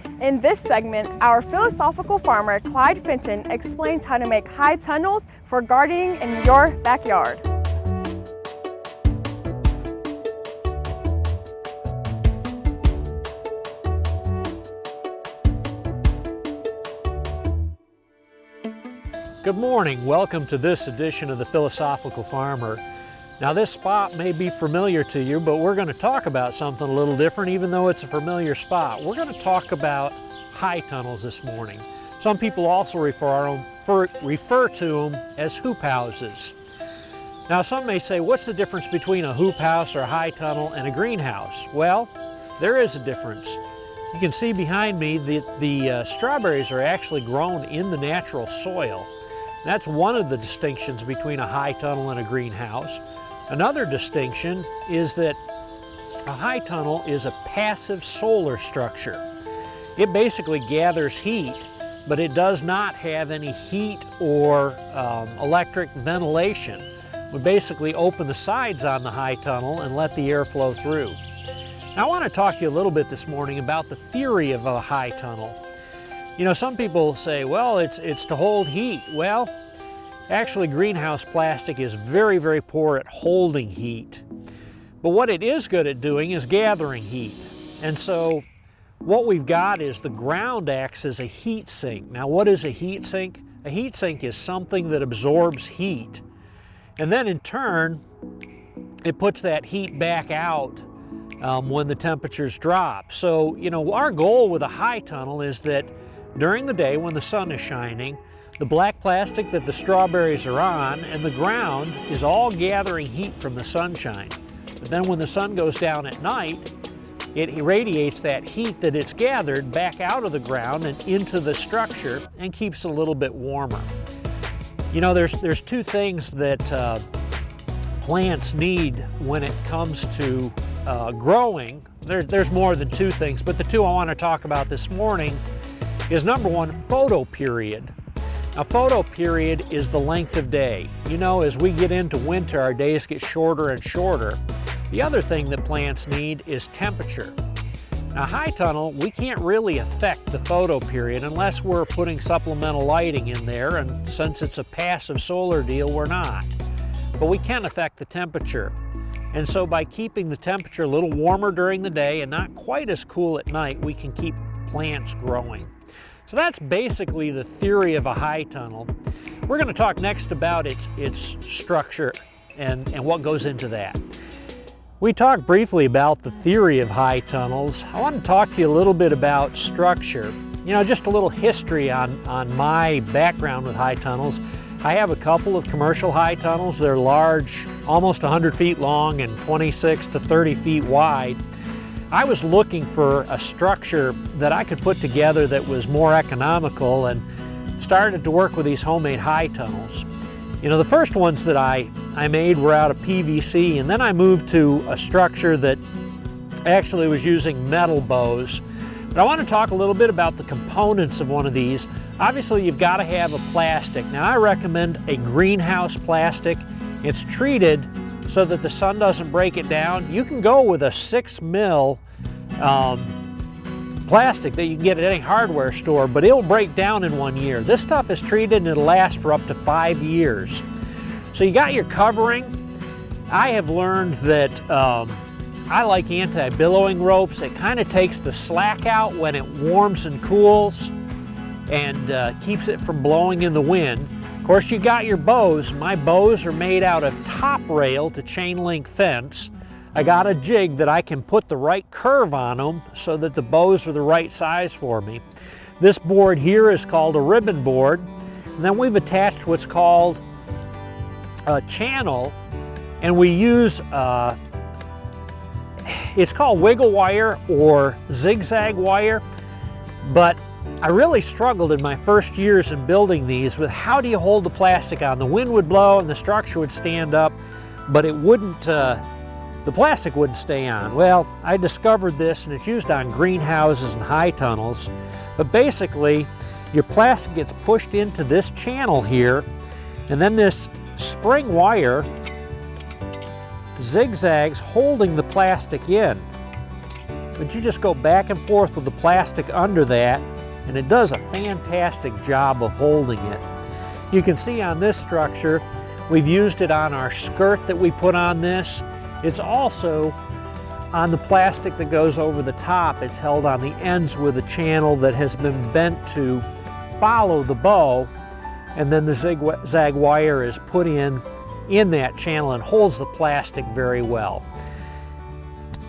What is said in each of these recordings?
In this segment, our philosophical farmer Clyde Fenton explains how to make high tunnels for gardening in your backyard. Good morning. Welcome to this edition of the Philosophical Farmer. Now this spot may be familiar to you, but we're going to talk about something a little different even though it's a familiar spot. We're going to talk about high tunnels this morning. Some people also refer to them as hoop houses. Now some may say, what's the difference between a hoop house or a high tunnel and a greenhouse? Well, there is a difference. You can see behind me the strawberries are actually grown in the natural soil. That's one of the distinctions between a high tunnel and a greenhouse. Another distinction is that a high tunnel is a passive solar structure. It basically gathers heat, but it does not have any heat or electric ventilation. We basically open the sides on the high tunnel and let the air flow through. Now, I want to talk to you a little bit this morning about the theory of a high tunnel. You know, some people say, well, it's to hold heat. Well, actually greenhouse plastic is very, very poor at holding heat. But what it is good at doing is gathering heat. And so what we've got is the ground acts as a heat sink. Now, what is a heat sink? A heat sink is something that absorbs heat. And then in turn, it puts that heat back out when the temperatures drop. So, you know, our goal with a high tunnel is that during the day when the sun is shining, the black plastic that the strawberries are on and the ground is all gathering heat from the sunshine. But then when the sun goes down at night, it irradiates that heat that it's gathered back out of the ground and into the structure and keeps it a little bit warmer. You know, there's two things that plants need when it comes to growing. There's more than two things, but the two I want to talk about this morning is number one, photoperiod. Now, photoperiod is the length of day. You know, as we get into winter, our days get shorter and shorter. The other thing that plants need is temperature. Now, high tunnel, we can't really affect the photoperiod unless we're putting supplemental lighting in there, and since it's a passive solar deal, we're not. But we can affect the temperature. And so by keeping the temperature a little warmer during the day and not quite as cool at night, we can keep plants growing. So that's basically the theory of a high tunnel. We're going to talk next about its structure and what goes into that. We talked briefly about the theory of high tunnels. I want to talk to you a little bit about structure. You know, just a little history on my background with high tunnels. I have a couple of commercial high tunnels. They're large, almost 100 feet long and 26 to 30 feet wide. I was looking for a structure that I could put together that was more economical and started to work with these homemade high tunnels. You know, the first ones that I made were out of PVC, and then I moved to a structure that actually was using metal bows. But I want to talk a little bit about the components of one of these. Obviously, you've got to have a plastic. Now, I recommend a greenhouse plastic. It's treated so that the sun doesn't break it down. You can go with a 6 mil plastic that you can get at any hardware store, but it'll break down in 1 year. This stuff is treated and it'll last for up to 5 years. So you got your covering. I have learned that I like anti-billowing ropes. It kind of takes the slack out when it warms and cools and keeps it from blowing in the wind. Of course, you got your bows. My bows are made out of top rail to chain link fence. I got a jig that I can put the right curve on them so that the bows are the right size for me. This board here is called a ribbon board. And then we've attached what's called a channel, and we use, it's called wiggle wire or zigzag wire, but I really struggled in my first years in building these with how do you hold the plastic on? The wind would blow and the structure would stand up, but it wouldn't, the plastic wouldn't stay on. Well, I discovered this, and it's used on greenhouses and high tunnels. But basically, your plastic gets pushed into this channel here, and then this spring wire zigzags holding the plastic in. but you just go back and forth with the plastic under that, and it does a fantastic job of holding it. You can see on this structure, we've used it on our skirt that we put on this. It's also on the plastic that goes over the top. It's held on the ends with a channel that has been bent to follow the bow, and then the zigzag wire is put in that channel and holds the plastic very well.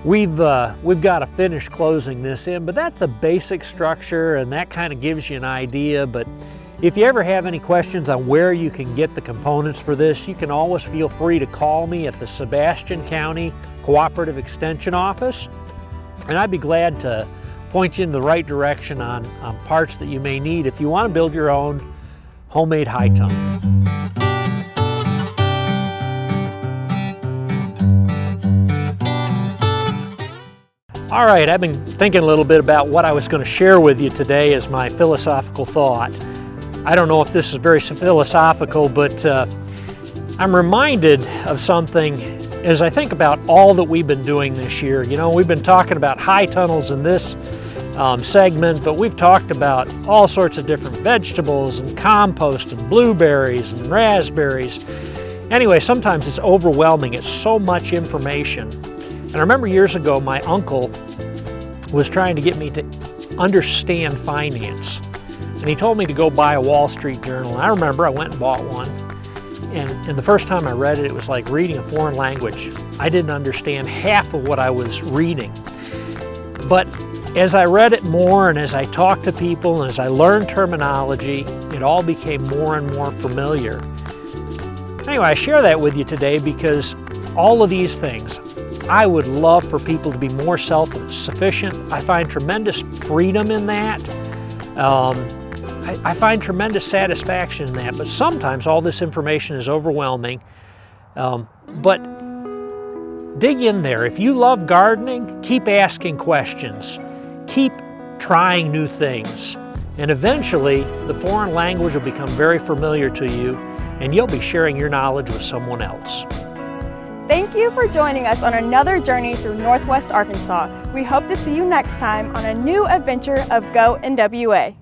We've got to finish closing this in, but that's the basic structure, and that kind of gives you an idea. But if you ever have any questions on where you can get the components for this, you can always feel free to call me at the Sebastian County Cooperative Extension Office, and I'd be glad to point you in the right direction on parts that you may need if you want to build your own homemade high tunnel. All right, I've been thinking a little bit about what I was going to share with you today as my philosophical thought. I don't know if this is very philosophical, but I'm reminded of something as I think about all that we've been doing this year. You know, we've been talking about high tunnels in this segment, but we've talked about all sorts of different vegetables and compost and blueberries and raspberries. Anyway, sometimes it's overwhelming. It's so much information. And I remember years ago, my uncle was trying to get me to understand finance. And he told me to go buy a Wall Street Journal. And I remember I went and bought one. And the first time I read it, it was like reading a foreign language. I didn't understand half of what I was reading. But as I read it more, and as I talked to people, and as I learned terminology, it all became more and more familiar. Anyway, I share that with you today because all of these things, I would love for people to be more self-sufficient. I find tremendous freedom in that. I find tremendous satisfaction in that, but sometimes all this information is overwhelming. But dig in there. If you love gardening, keep asking questions. Keep trying new things. And eventually, the foreign language will become very familiar to you, and you'll be sharing your knowledge with someone else. Thank you for joining us on another journey through Northwest Arkansas. We hope to see you next time on a new adventure of Go NWA.